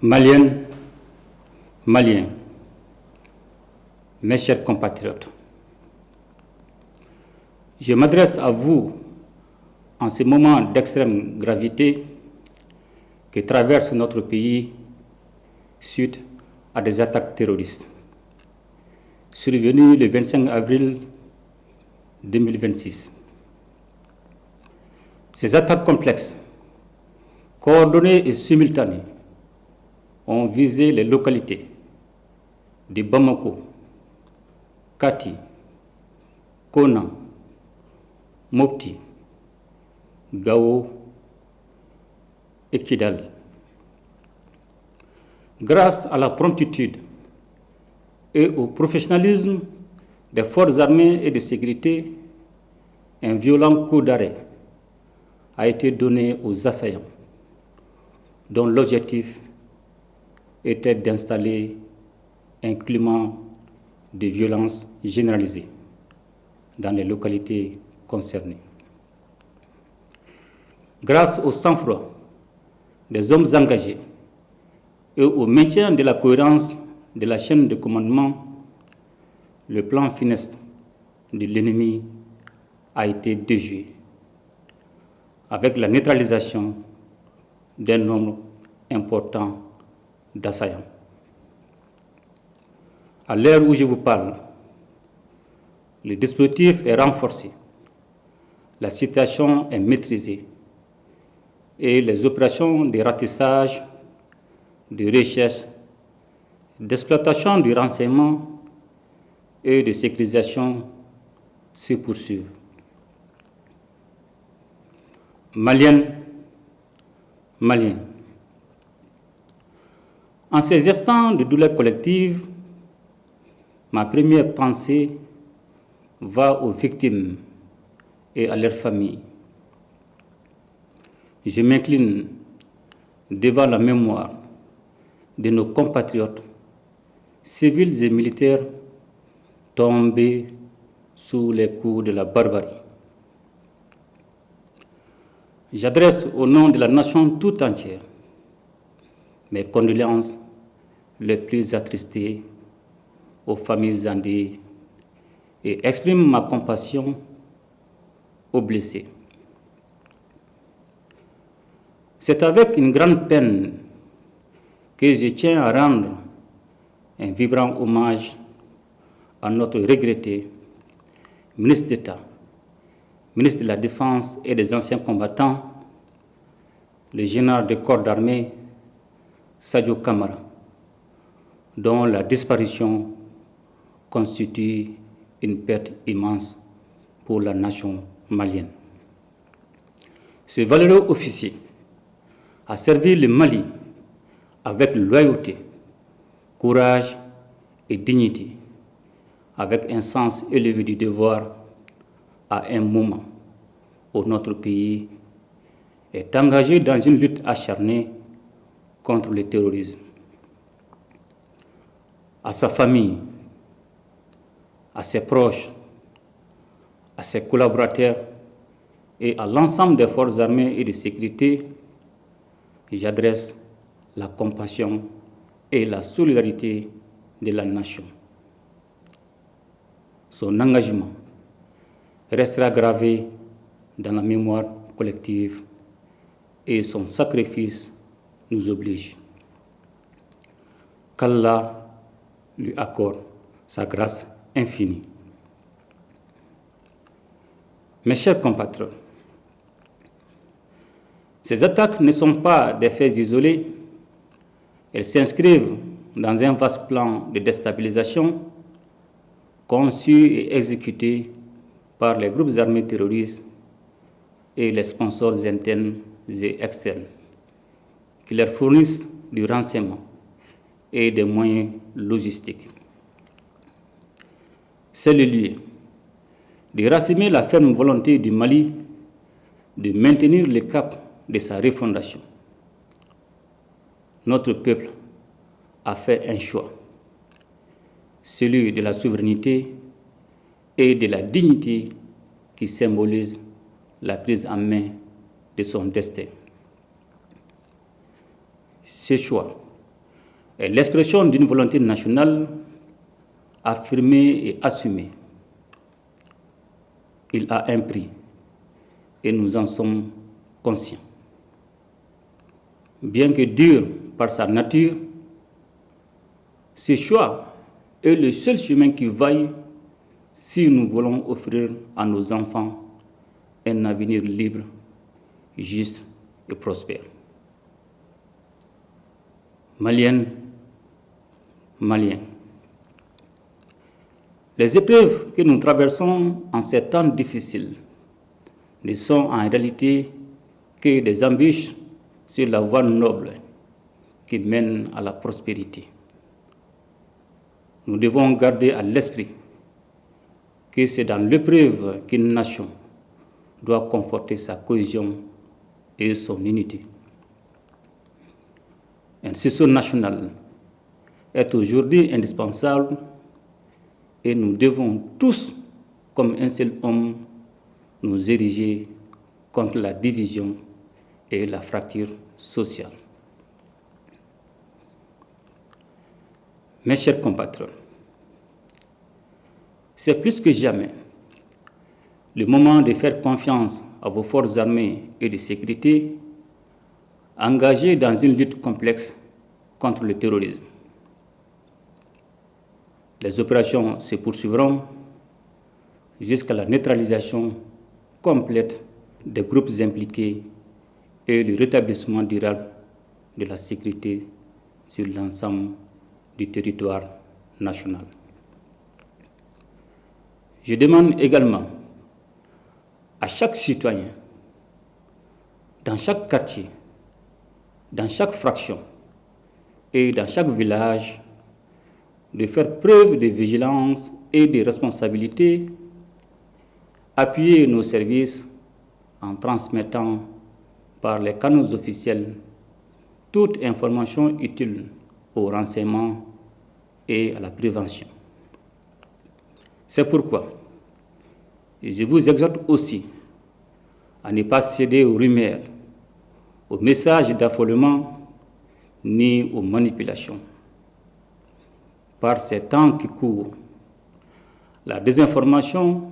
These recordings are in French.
Maliennes, Maliens, mes chers compatriotes, je m'adresse à vous en ce moment d'extrême gravité que traverse notre pays suite à des attaques terroristes survenues le 25 avril 2026. Ces attaques complexes, coordonnées et simultanées, ont visé les localités de Bamako, Kati, Kona, Mopti, Gao et Kidal. Grâce à la promptitude et au professionnalisme des forces armées et de sécurité, un violent coup d'arrêt a été donné aux assaillants, dont l'objectif était d'installer un climat de violence généralisée dans les localités concernées. Grâce au sang-froid des hommes engagés et au maintien de la cohérence de la chaîne de commandement, le plan funeste de l'ennemi a été déjoué, avec la neutralisation d'un nombre important d'assaillants. À l'heure où je vous parle, le dispositif est renforcé, la situation est maîtrisée et les opérations de ratissage, de recherche, d'exploitation du renseignement et de sécurisation se poursuivent. Maliennes, Maliens, en ces instants de douleur collective, ma première pensée va aux victimes et à leurs familles. Je m'incline devant la mémoire de nos compatriotes, civils et militaires, tombés sous les coups de la barbarie. J'adresse au nom de la nation tout entière mes condoléances les plus attristées aux familles endeuillées et exprime ma compassion aux blessés. C'est avec une grande peine que je tiens à rendre un vibrant hommage à notre regretté ministre d'État, ministre de la Défense et des Anciens combattants, le général de corps d'armée Sadio Kamara, dont la disparition constitue une perte immense pour la nation malienne. Ce valeureux officier a servi le Mali avec loyauté, courage et dignité, avec un sens élevé du devoir à un moment où notre pays est engagé dans une lutte acharnée contre le terrorisme. À sa famille, à ses proches, à ses collaborateurs et à l'ensemble des forces armées et de sécurité, j'adresse la compassion et la solidarité de la nation. Son engagement restera gravé dans la mémoire collective et son sacrifice nous oblige. Qu'Allah lui accorde sa grâce infinie. Mes chers compatriotes, ces attaques ne sont pas des faits isolés, elles s'inscrivent dans un vaste plan de déstabilisation conçu et exécuté par les groupes armés terroristes et les sponsors internes et externes qui leur fournissent du renseignement et des moyens logistiques. C'est le lieu de raffirmer la ferme volonté du Mali de maintenir le cap de sa refondation. Notre peuple a fait un choix, celui de la souveraineté et de la dignité qui symbolise la prise en main de son destin. Ce choix est l'expression d'une volonté nationale affirmée et assumée. Il a un prix et nous en sommes conscients. Bien que dur par sa nature, ce choix est le seul chemin qui vaille si nous voulons offrir à nos enfants un avenir libre, juste et prospère. Maliennes, Maliens, les épreuves que nous traversons en ces temps difficiles ne sont en réalité que des embûches sur la voie noble qui mène à la prospérité. Nous devons garder à l'esprit que c'est dans l'épreuve qu'une nation doit conforter sa cohésion et son unité. Un sursaut national est aujourd'hui indispensable et nous devons tous, comme un seul homme, nous ériger contre la division et la fracture sociale. Mes chers compatriotes, c'est plus que jamais le moment de faire confiance à vos forces armées et de sécurité engagées dans une lutte complexe contre le terrorisme. Les opérations se poursuivront jusqu'à la neutralisation complète des groupes impliqués et le rétablissement durable de la sécurité sur l'ensemble du territoire national. Je demande également à chaque citoyen, dans chaque quartier, dans chaque fraction et dans chaque village, de faire preuve de vigilance et de responsabilité, appuyer nos services en transmettant par les canaux officiels toute information utile au renseignement et à la prévention. C'est pourquoi je vous exhorte aussi à ne pas céder aux rumeurs, aux messages d'affolement ni aux manipulations. Par ces temps qui courent, la désinformation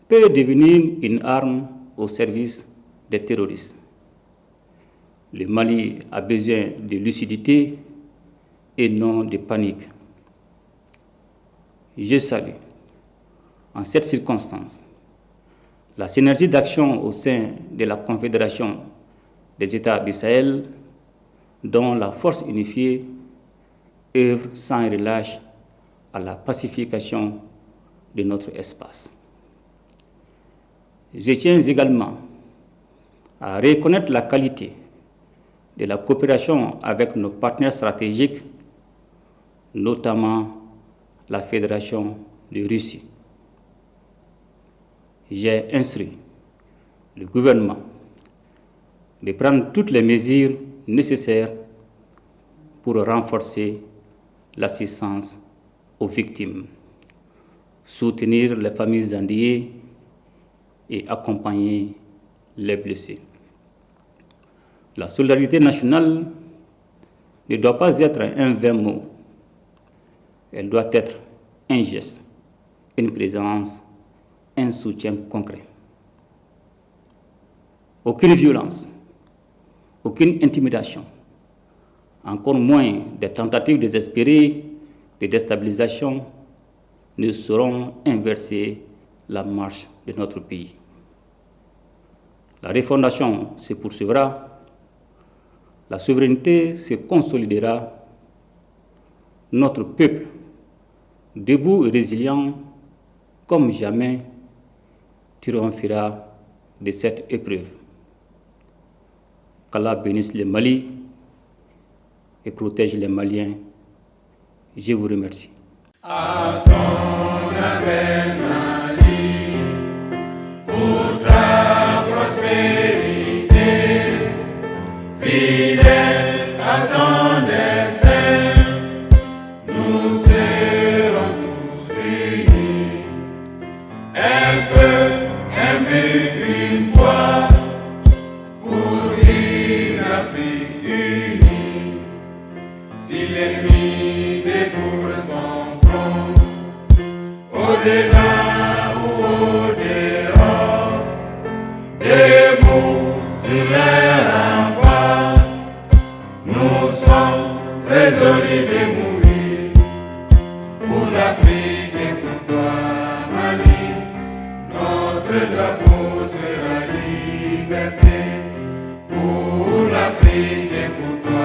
peut devenir une arme au service des terroristes. Le Mali a besoin de lucidité et non de panique. Je salue, en cette circonstance, la synergie d'action au sein de la Confédération des États du Sahel, dont la force unifiée œuvre sans relâche à la pacification de notre espace. Je tiens également à reconnaître la qualité de la coopération avec nos partenaires stratégiques, notamment la Fédération de Russie. J'ai instruit le gouvernement de prendre toutes les mesures nécessaires pour renforcer l'assistance aux victimes, soutenir les familles endeuillées et accompagner les blessés. La solidarité nationale ne doit pas être un vain mot. Elle doit être un geste, une présence, un soutien concret. Aucune violence, aucune intimidation, encore moins des tentatives désespérées de déstabilisation ne sauront inverser la marche de notre pays. La refondation se poursuivra, la souveraineté se consolidera, notre peuple, debout et résilient comme jamais, triomphera de cette épreuve. Qu'Allah bénisse le Mali et protège les Maliens. Je vous remercie. À ton appel, Mali, pour ta prospérité, fidèle à ton destin, nous serons tous unis. Un peu, un but, une foi, pour une Afrique unie. si l'ennemi découvre son front, au-delà ou au-dehors, debout sur les remparts, nous sommes résolus de mourir pour l'Afrique et pour toi, Mali. Notre drapeau sera liberté pour l'Afrique et pour toi.